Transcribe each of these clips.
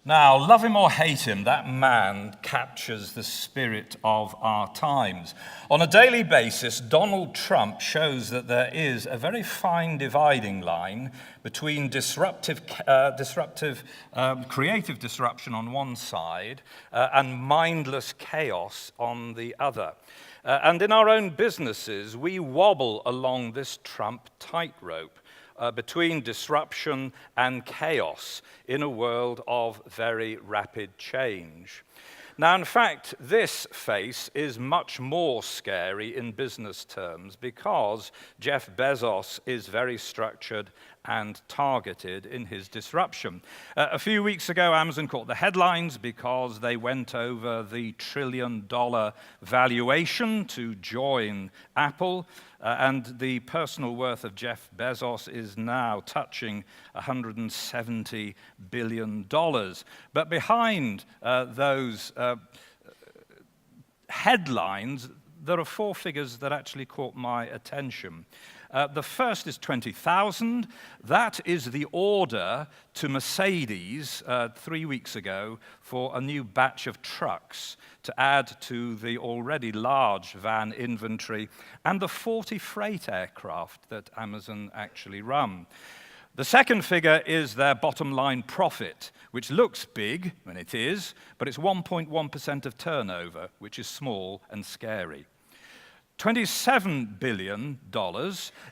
Now, love him or hate him, that man captures the spirit of our times. On a daily basis, Donald Trump shows that there is a very fine dividing line between creative disruption on one side and mindless chaos on the other. And in our own businesses, we wobble along this Trump tightrope between disruption and chaos in a world of very rapid change. Now, in fact, this face is much more scary in business terms because Jeff Bezos is very structured and targeted in his disruption. A few weeks ago, Amazon caught the headlines because they went over the $1 trillion valuation to join Apple. And the personal worth of Jeff Bezos is now touching $170 billion. But behind those headlines, there are four figures that actually caught my attention. The first is 20,000. That is the order to Mercedes 3 weeks ago for a new batch of trucks to add to the already large van inventory and the 40 freight aircraft that Amazon actually run. The second figure is their bottom line profit, which looks big, and it is, but it's 1.1% of turnover, which is small and scary. $27 billion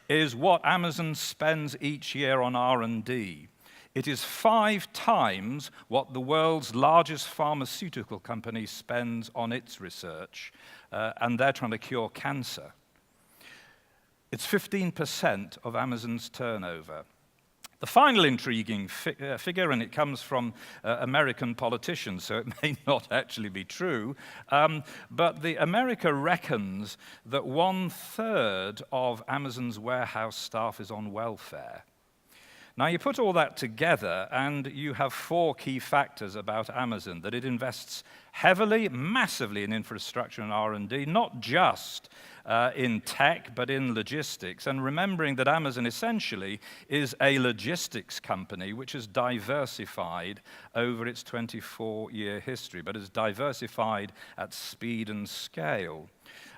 is what Amazon spends each year on R&D. It is 5 times what the world's largest pharmaceutical company spends on its research, and they're trying to cure cancer. It's 15% of Amazon's turnover. The final intriguing figure, and it comes from American politicians, so it may not actually be true, but America reckons that 1/3 of Amazon's warehouse staff is on welfare. Now, you put all that together, and you have 4 key factors about Amazon: that it invests heavily, massively in infrastructure and R&D, not just in tech, but in logistics. And remembering that Amazon essentially is a logistics company which has diversified over its 24-year history, but has diversified at speed and scale.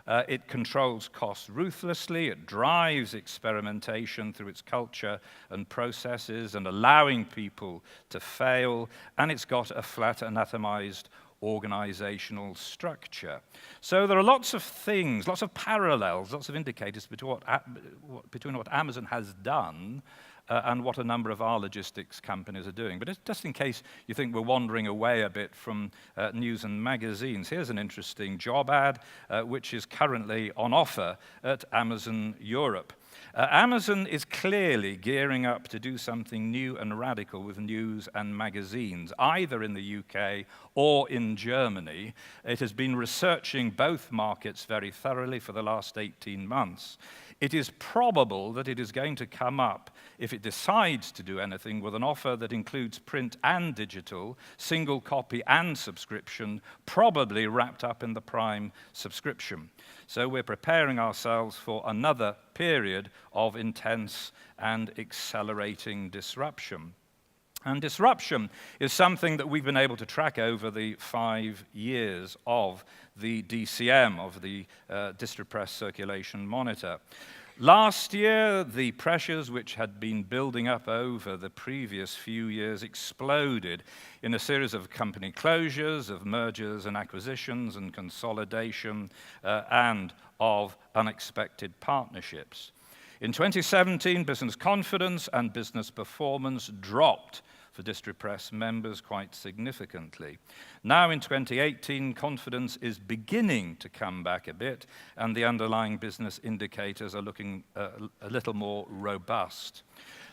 It controls costs ruthlessly, it drives experimentation through its culture and processes and allowing people to fail, and it's got a flat anatomized organizational structure. So there are lots of things, lots of parallels, lots of indicators between what Amazon has done and what a number of our logistics companies are doing. But just in case you think we're wandering away a bit from news and magazines, here's an interesting job ad which is currently on offer at Amazon Europe. Amazon is clearly gearing up to do something new and radical with news and magazines, either in the UK or in Germany. It has been researching both markets very thoroughly for the last 18 months. It is probable that it is going to come up, if it decides to do anything, with an offer that includes print and digital, single copy and subscription, probably wrapped up in the Prime subscription. So we're preparing ourselves for another period of intense and accelerating disruption. And disruption is something that we've been able to track over the 5 years of the DCM, of the Distripress Circulation Monitor. Last year, the pressures which had been building up over the previous few years exploded in a series of company closures, of mergers and acquisitions and consolidation, and of unexpected partnerships. In 2017, business confidence and business performance dropped for Distripress members quite significantly. Now in 2018, confidence is beginning to come back a bit, and the underlying business indicators are looking a little more robust.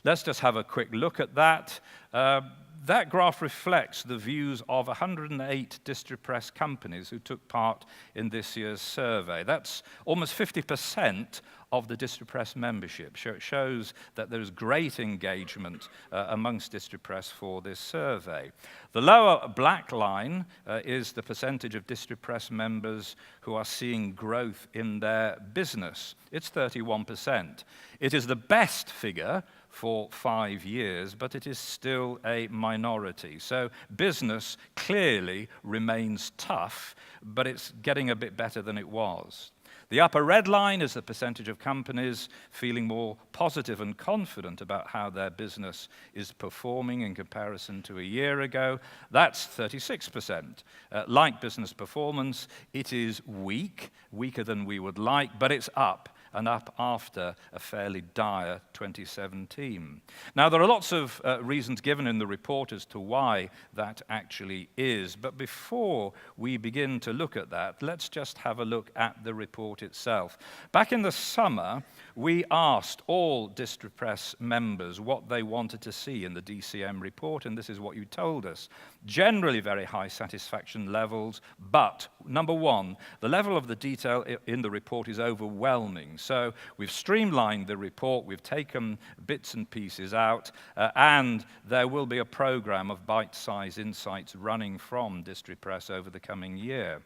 Let's just have a quick look at that. That graph reflects the views of 108 Distripress companies who took part in this year's survey. That's almost 50% of the Distripress membership. It shows that there is great engagement amongst Distripress for this survey. The lower black line is the percentage of Distripress members who are seeing growth in their business. It's 31%. It is the best figure for 5 years, but it is still a minority. So business clearly remains tough, but it's getting a bit better than it was. The upper red line is the percentage of companies feeling more positive and confident about how their business is performing in comparison to a year ago. That's 36%. Like business performance, it is weak, weaker than we would like, but it's up, and up after a fairly dire 2017. Now, there are lots of reasons given in the report as to why that actually is, but before we begin to look at that, let's just have a look at the report itself. Back in the summer, we asked all Distripress members what they wanted to see in the DCM report, and this is what you told us. Generally very high satisfaction levels, but number one, the level of the detail in the report is overwhelming. So we've streamlined the report, we've taken bits and pieces out, and there will be a program of bite-sized insights running from Distripress over the coming year.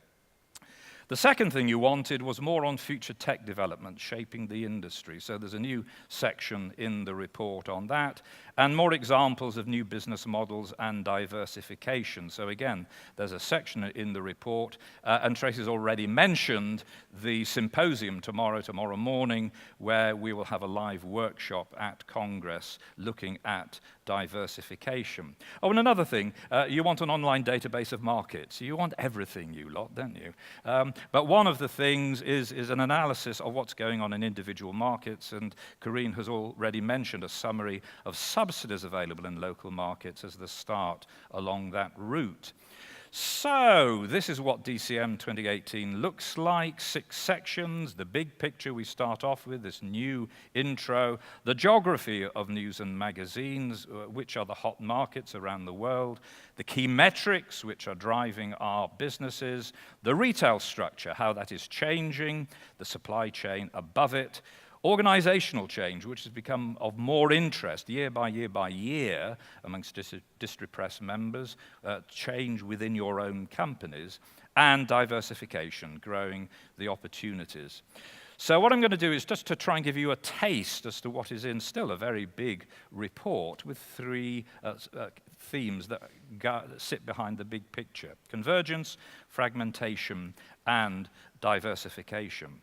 The second thing you wanted was more on future tech development, shaping the industry. So there's a new section in the report on that, and more examples of new business models and diversification. So again, there's a section in the report, and Tracy's already mentioned the symposium tomorrow morning, where we will have a live workshop at Congress looking at diversification. Oh, and another thing, you want an online database of markets. You want everything, you lot, don't you? But one of the things is an analysis of what's going on in individual markets, and Corinne has already mentioned a summary of subsidies available in local markets as the start along that route. So, this is what DCM 2018 looks like. 6 sections. The big picture we start off with, this new intro. The geography of news and magazines, which are the hot markets around the world. The key metrics, which are driving our businesses. The retail structure, how that is changing. The supply chain above it. Organizational change, which has become of more interest year by year amongst Distripress members, change within your own companies, and diversification, growing the opportunities. So what I'm going to do is just to try and give you a taste as to what is in still a very big report with 3 themes that sit behind the big picture: convergence, fragmentation, and diversification.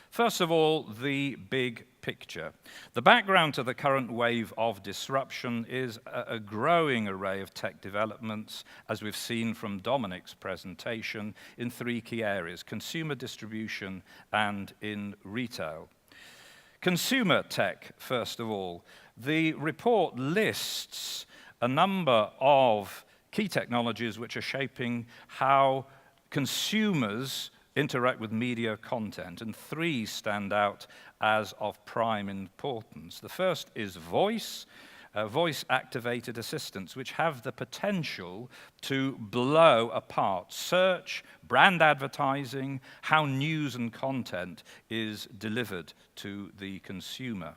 First of all, the big picture. The background to the current wave of disruption is a growing array of tech developments, as we've seen from Dominic's presentation, in 3 key areas: consumer distribution and in retail. Consumer tech, first of all. The report lists a number of key technologies which are shaping how consumers interact with media content, and 3 stand out as of prime importance. The first is voice, voice-activated assistants, which have the potential to blow apart search, brand advertising, how news and content is delivered to the consumer.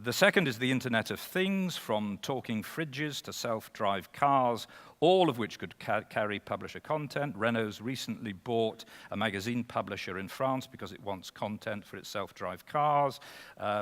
The second is the Internet of Things, from talking fridges to self-drive cars, all of which could carry publisher content. Renault's recently bought a magazine publisher in France because it wants content for its self-drive cars.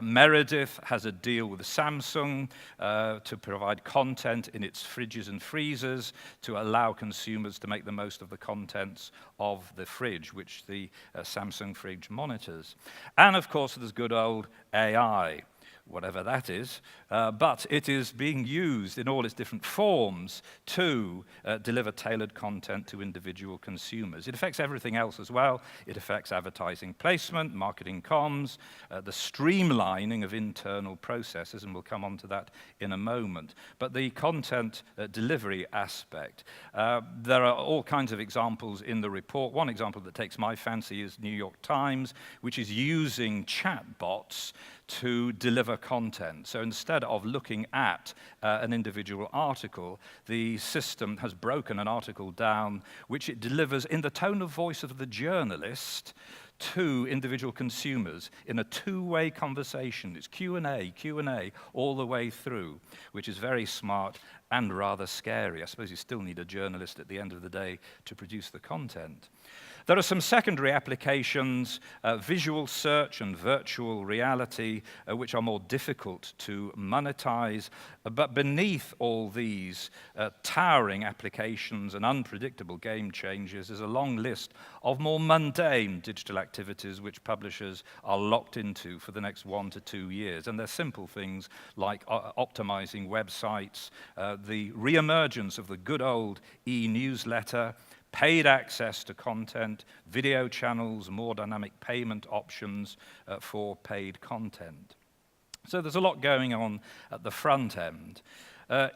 Meredith has a deal with Samsung to provide content in its fridges and freezers to allow consumers to make the most of the contents of the fridge, which the Samsung fridge monitors. And of course, there's good old AI. Whatever that is, but it is being used in all its different forms to deliver tailored content to individual consumers. It affects everything else as well. It affects advertising placement, marketing comms, the streamlining of internal processes, and we'll come on to that in a moment. But the content delivery aspect, there are all kinds of examples in the report. One example that takes my fancy is New York Times, which is using chatbots to deliver content. So instead of looking at an individual article, the system has broken an article down, which it delivers in the tone of voice of the journalist to individual consumers in a two-way conversation. It's Q&A, all the way through, which is very smart and rather scary. I suppose you still need a journalist at the end of the day to produce the content. There are some secondary applications, visual search and virtual reality, which are more difficult to monetize. But beneath all these towering applications and unpredictable game changers is a long list of more mundane digital activities which publishers are locked into for the next 1 to 2 years. And they're simple things like optimizing websites, the re-emergence of the good old e-newsletter, paid access to content, video channels, more dynamic payment options for paid content. So there's a lot going on at the front end.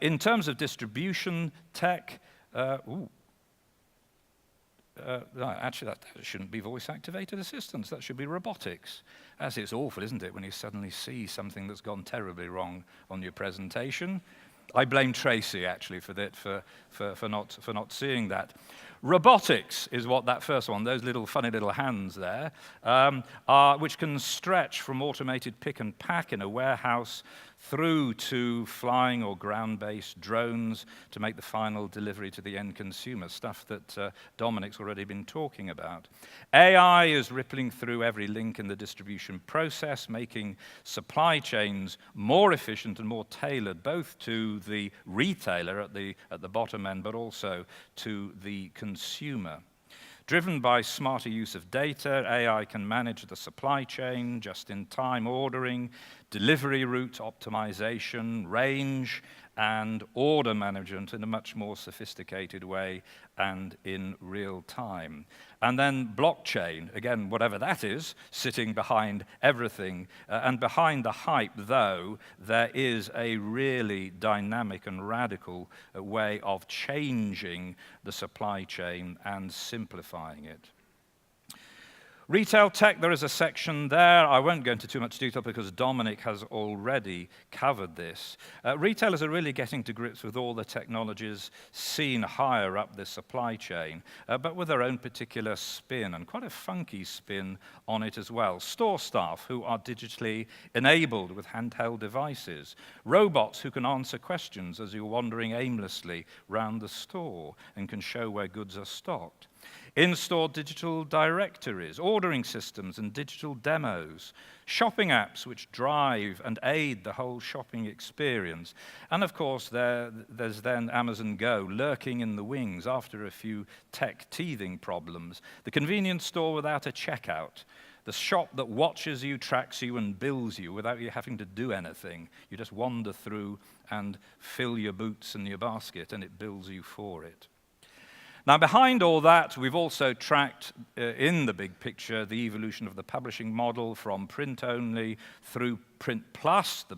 In terms of distribution tech, actually that shouldn't be voice-activated assistants, that should be robotics. As it's awful, isn't it, when you suddenly see something that's gone terribly wrong on your presentation. I blame Tracy, actually, for not seeing that. Robotics is what that first one, those little funny little hands there, which can stretch from automated pick and pack in a warehouse through to flying or ground-based drones to make the final delivery to the end consumer, stuff that Dominic's already been talking about. AI is rippling through every link in the distribution process, making supply chains more efficient and more tailored, both to the retailer at the bottom end, but also to the consumer. Driven by smarter use of data, AI can manage the supply chain, just-in-time ordering, delivery route optimization, range, and order management in a much more sophisticated way and in real time. And then blockchain, again, whatever that is, sitting behind everything. And behind the hype, though, there is a really dynamic and radical way of changing the supply chain and simplifying it. Retail tech, there is a section there. I won't go into too much detail because Dominic has already covered this. Retailers are really getting to grips with all the technologies seen higher up the supply chain, but with their own particular spin, and quite a funky spin on it as well. Store staff who are digitally enabled with handheld devices. Robots who can answer questions as you're wandering aimlessly round the store and can show where goods are stocked. In-store digital directories, ordering systems and digital demos, shopping apps which drive and aid the whole shopping experience. And of course, there's then Amazon Go lurking in the wings after a few tech teething problems. The convenience store without a checkout. The shop that watches you, tracks you, and bills you without you having to do anything. You just wander through and fill your boots and your basket, and it bills you for it. Now, behind all that, we've also tracked, in the big picture, the evolution of the publishing model from print-only through print plus, the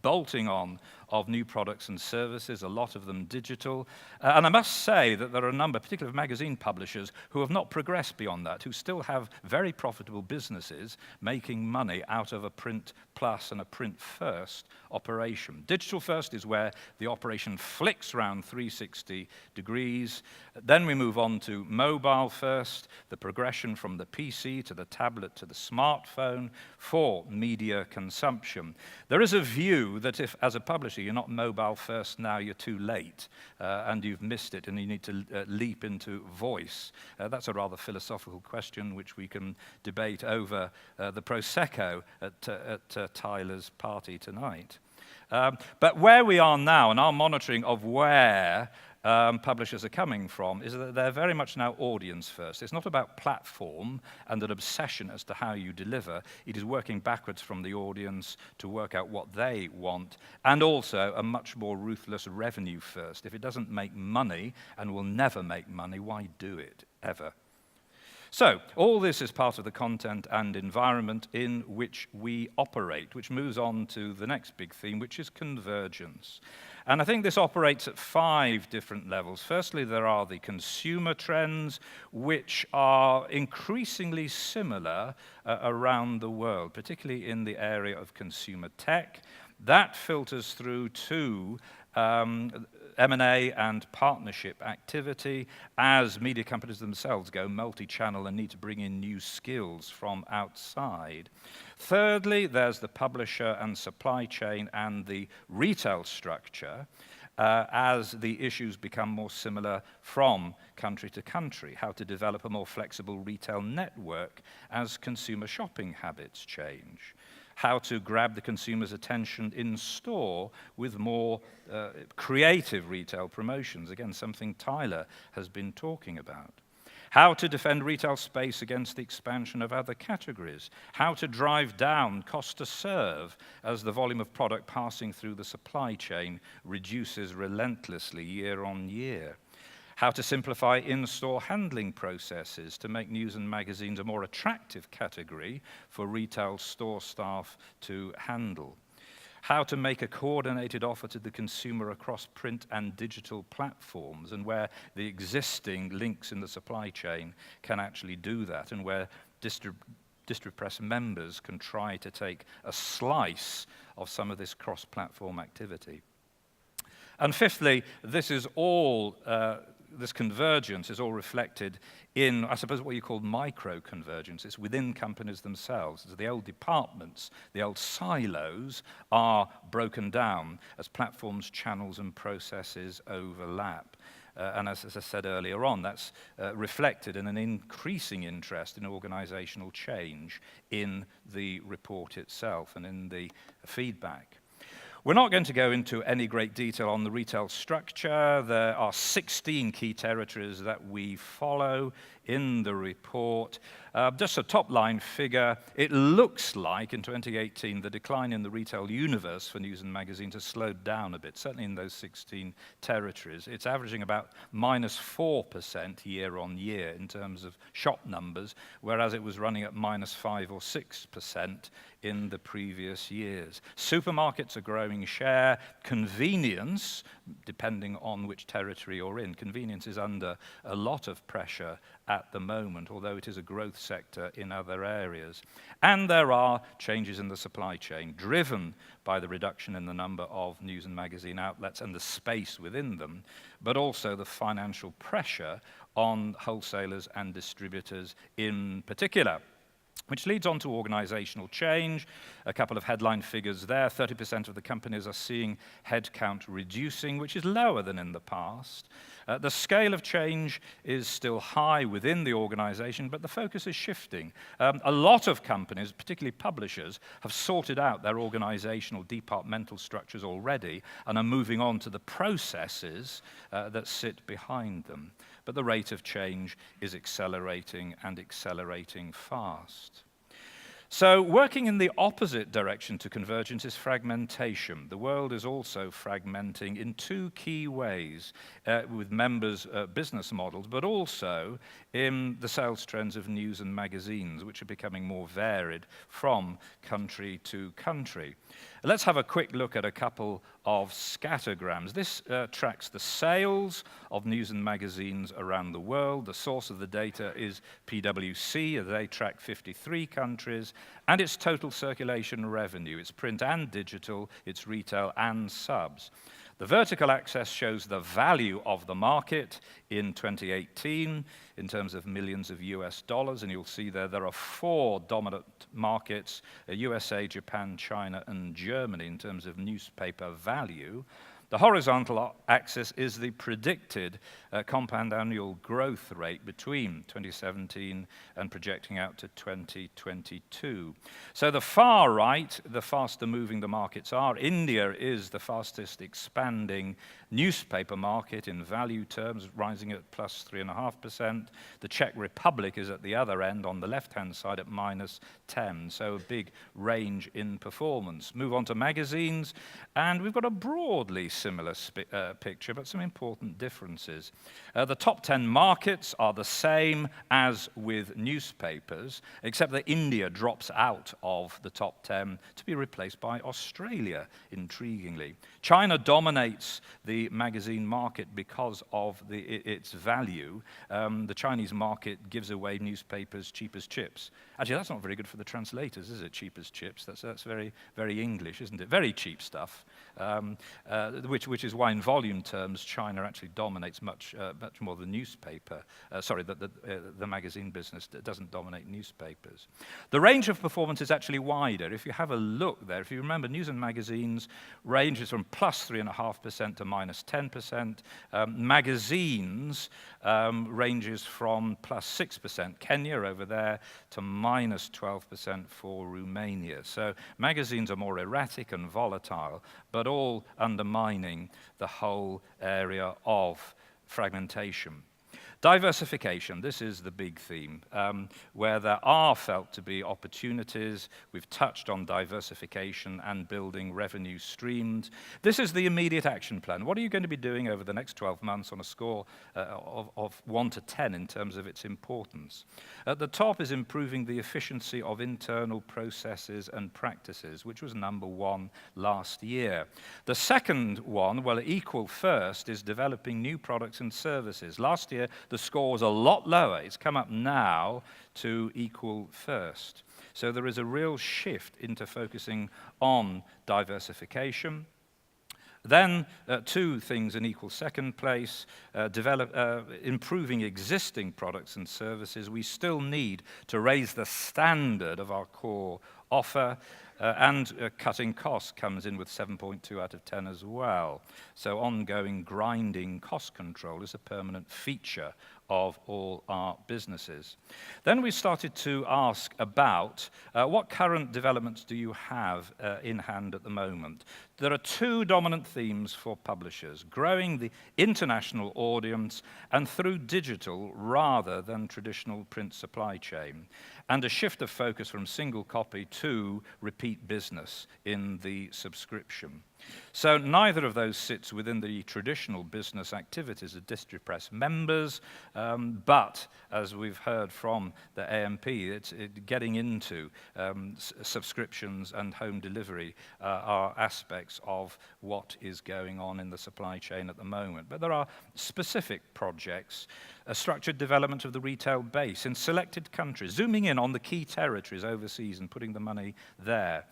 bolting on of new products and services, a lot of them digital. And I must say that there are a number, particularly of magazine publishers, who have not progressed beyond that, who still have very profitable businesses making money out of a print plus and a print first operation. Digital first is where the operation flicks around 360 degrees. Then we move on to mobile first, the progression from the PC to the tablet to the smartphone for media consumption. There is a view that if, as a publisher, you're not mobile first now, you're too late, and you've missed it, and you need to leap into voice. That's a rather philosophical question, which we can debate over the Prosecco at Tyler's party tonight. But where we are now, and our monitoring of where publishers are coming from, is that they're very much now audience first. It's not about platform and an obsession as to how you deliver. It is working backwards from the audience to work out what they want, and also a much more ruthless revenue first. If it doesn't make money and will never make money, why do it, ever? So, all this is part of the content and environment in which we operate, which moves on to the next big theme, which is convergence. And I think this operates at 5 different levels. Firstly, there are the consumer trends, which are increasingly similar around the world, particularly in the area of consumer tech. That filters through to M&A and partnership activity as media companies themselves go multi-channel and need to bring in new skills from outside. Thirdly, there's the publisher and supply chain and the retail structure as the issues become more similar from country to country, how to develop a more flexible retail network as consumer shopping habits change, how to grab the consumer's attention in store with more creative retail promotions, again, something Tyler has been talking about. How to defend retail space against the expansion of other categories. How to drive down cost to serve as the volume of product passing through the supply chain reduces relentlessly year on year. How to simplify in-store handling processes to make news and magazines a more attractive category for retail store staff to handle. How to make a coordinated offer to the consumer across print and digital platforms, and where the existing links in the supply chain can actually do that, and where Distripress members can try to take a slice of some of this cross-platform activity. And fifthly, this convergence is all reflected in, I suppose, what you call micro-convergence. It's within companies themselves. So the old departments, the old silos are broken down as platforms, channels, and processes overlap. And as I said earlier on, that's reflected in an increasing interest in organizational change in the report itself and in the feedback. We're not going to go into any great detail on the retail structure. There are 16 key territories that we follow in the report. Just a top-line figure, it looks like in 2018 the decline in the retail universe for news and magazines has slowed down a bit, certainly in those 16 territories. It's averaging about -4% year on year in terms of shop numbers, whereas it was running at -5 or 6% in the previous years. Supermarkets are growing share. Convenience, depending on which territory you're in, convenience is under a lot of pressure at the moment, although it is a growth sector in other areas. And there are changes in the supply chain, driven by the reduction in the number of news and magazine outlets and the space within them, but also the financial pressure on wholesalers and distributors in particular. Which leads on to organizational change. A couple of headline figures there. 30% of the companies are seeing headcount reducing, which is lower than in the past. The scale of change is still high within the organization, but the focus is shifting. A lot of companies, particularly publishers, have sorted out their organizational departmental structures already and are moving on to the processes that sit behind them. But the rate of change is accelerating and accelerating fast. So working in the opposite direction to convergence is fragmentation. The world is also fragmenting in two key ways, with members' business models, but also in the sales trends of news and magazines, which are becoming more varied from country to country. Let's have a quick look at a couple of scattergrams. This tracks the sales of news and magazines around the world. The source of the data is PwC. They track 53 countries. And its total circulation revenue. It's print and digital, it's retail and subs. The vertical axis shows the value of the market in 2018 in terms of millions of US dollars, and you'll see there are 4 dominant markets, USA, Japan, China, and Germany in terms of newspaper value. The horizontal axis is the predicted compound annual growth rate between 2017 and projecting out to 2022. So the far right, the faster moving the markets are. India is the fastest expanding newspaper market in value terms, rising at plus 3.5%. The Czech Republic is at the other end on the left-hand side at -10, so a big range in performance. Move on to magazines, and we've got a broadly similar picture, but some important differences. The top 10 markets are the same as with newspapers, except that India drops out of the top 10 to be replaced by Australia, intriguingly. China dominates the the magazine market because of its value. The Chinese market gives away newspapers cheap as chips. Actually, that's not very good for the translators, is it? Cheap as chips. That's very, very English, isn't it? Very cheap stuff, which is why in volume terms, China actually dominates much more the newspaper. The magazine business doesn't dominate newspapers. The range of performance is actually wider. If you have a look there, if you remember, news and magazines ranges from plus 3.5% to minus 10%. Magazines ranges from plus 6%, Kenya over there, to minus 12% for Romania. So magazines are more erratic and volatile, but all undermining the whole area of fragmentation. Diversification, this is the big theme, where there are felt to be opportunities. We've touched on diversification and building revenue streams. This is the immediate action plan. What are you going to be doing over the next 12 months on a score of 1 to 10 in terms of its importance? At the top is improving the efficiency of internal processes and practices, which was number 1 last year. The second one, well, equal first, is developing new products and services. Last year, the score was a lot lower. It's come up now to equal first. So there is a real shift into focusing on diversification. Then 2 things in equal second place, improving existing products and services. We still need to raise the standard of our core offer, and cutting costs comes in with 7.2 out of 10 as well. So ongoing grinding cost control is a permanent feature of all our businesses. Then we started to ask about what current developments do you have in hand at the moment? There are 2 dominant themes for publishers: growing the international audience and through digital rather than traditional print supply chain, and a shift of focus from single copy to repeat business in the subscription. So neither of those sits within the traditional business activities of Distripress members, but as we've heard from the AMP, it's getting into subscriptions and home delivery are aspects of what is going on in the supply chain at the moment. But there are specific projects, a structured development of the retail base in selected countries, zooming in on the key territories overseas and putting the money there.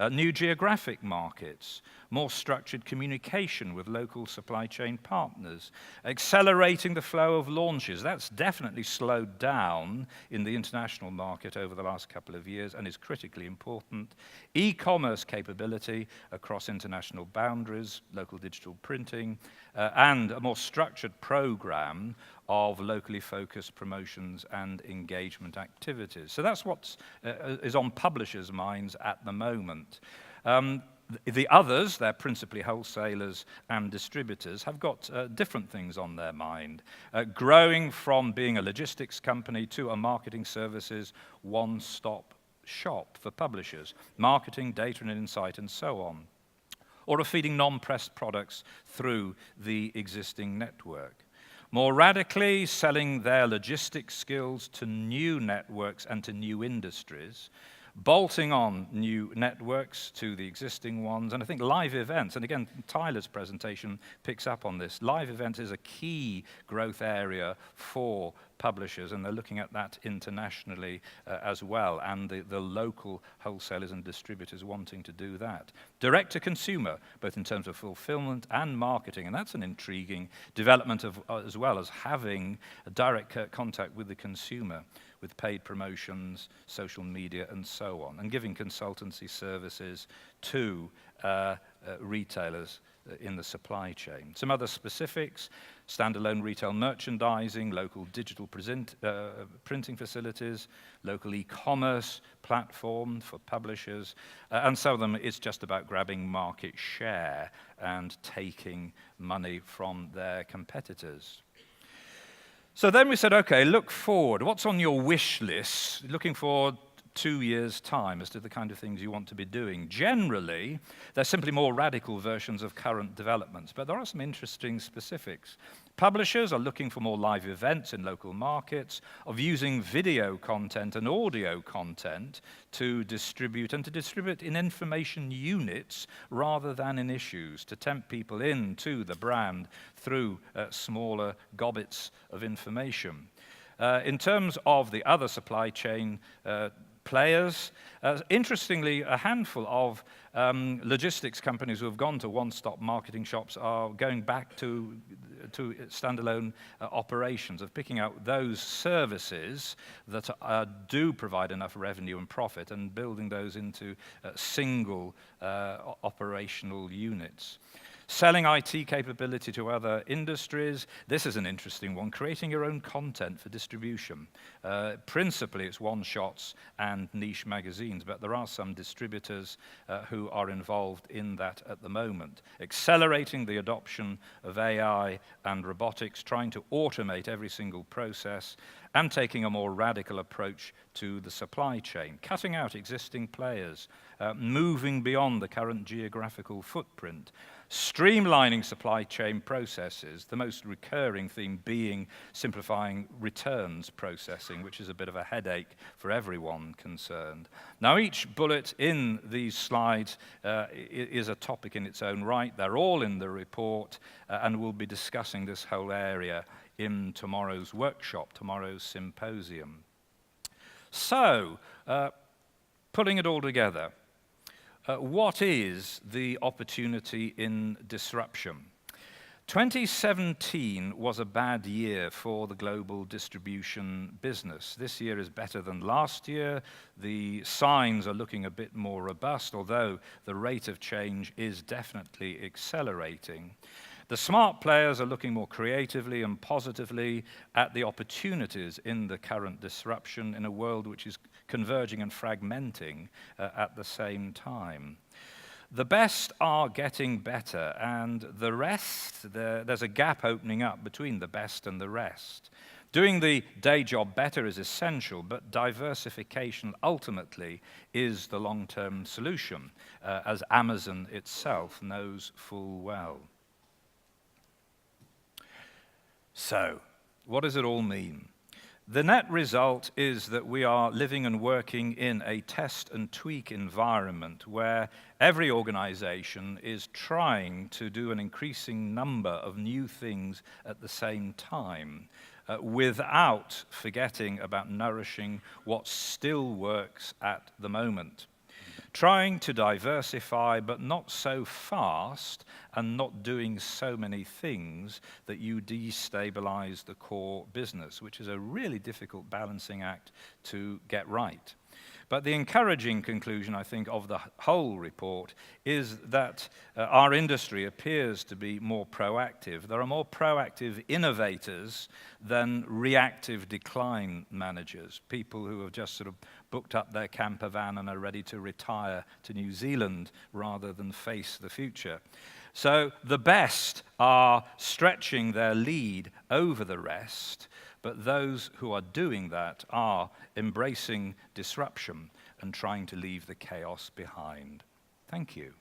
New geographic markets, more structured communication with local supply chain partners, accelerating the flow of launches. That's definitely slowed down in the international market over the last couple of years and is critically important. E-commerce capability across international boundaries, local digital printing, and a more structured program of locally focused promotions and engagement activities. So that's what is on publishers' minds at the moment. The others, they're principally wholesalers and distributors, have got different things on their mind. Growing from being a logistics company to a marketing services one-stop shop for publishers, marketing, data and insight, and so on. Or of feeding non-pressed products through the existing network. More radically, selling their logistics skills to new networks and to new industries, bolting on new networks to the existing ones, and I think live events, and again, Tyler's presentation picks up on this. Live events is a key growth area for publishers, and they're looking at that internationally as well, and the local wholesalers and distributors wanting to do that. Direct to consumer, both in terms of fulfillment and marketing, and that's an intriguing development as well as having a direct contact with the consumer, with paid promotions, social media, and so on, and giving consultancy services to retailers in the supply chain. Some other specifics: standalone retail merchandising, local digital printing facilities, local e-commerce platform for publishers, and some of them it's just about grabbing market share and taking money from their competitors. So then we said, okay, look forward. What's on your wish list? Looking forward 2 years' time as to the kind of things you want to be doing. Generally, they're simply more radical versions of current developments, but there are some interesting specifics. Publishers are looking for more live events in local markets, of using video content and audio content to distribute, and to distribute in information units rather than in issues, to tempt people into the brand through smaller gobbets of information. In terms of the other supply chain players, interestingly, a handful of logistics companies who have gone to one-stop marketing shops are going back to standalone operations, of picking out those services that do provide enough revenue and profit and building those into single operational units. Selling IT capability to other industries. This is an interesting one, creating your own content for distribution. Principally, it's one-shots and niche magazines, but there are some distributors who are involved in that at the moment. Accelerating the adoption of AI and robotics, trying to automate every single process, and taking a more radical approach to the supply chain, cutting out existing players, moving beyond the current geographical footprint, streamlining supply chain processes, the most recurring theme being simplifying returns processing, which is a bit of a headache for everyone concerned. Now, each bullet in these slides is a topic in its own right. They're all in the report, and we'll be discussing this whole area in tomorrow's workshop, tomorrow's symposium. So, putting it all together, what is the opportunity in disruption? 2017 was a bad year for the global distribution business. This year is better than last year. The signs are looking a bit more robust, although the rate of change is definitely accelerating. The smart players are looking more creatively and positively at the opportunities in the current disruption in a world which is converging and fragmenting at the same time. The best are getting better, and the rest, there's a gap opening up between the best and the rest. Doing the day job better is essential, but diversification ultimately is the long-term solution, as Amazon itself knows full well. So, what does it all mean? The net result is that we are living and working in a test and tweak environment where every organization is trying to do an increasing number of new things at the same time, without forgetting about nourishing what still works at the moment. Trying to diversify, but not so fast and not doing so many things that you destabilize the core business, which is a really difficult balancing act to get right. But the encouraging conclusion, I think, of the whole report is that our industry appears to be more proactive. There are more proactive innovators than reactive decline managers, people who have just sort of booked up their camper van and are ready to retire to New Zealand rather than face the future. So the best are stretching their lead over the rest, but those who are doing that are embracing disruption and trying to leave the chaos behind. Thank you.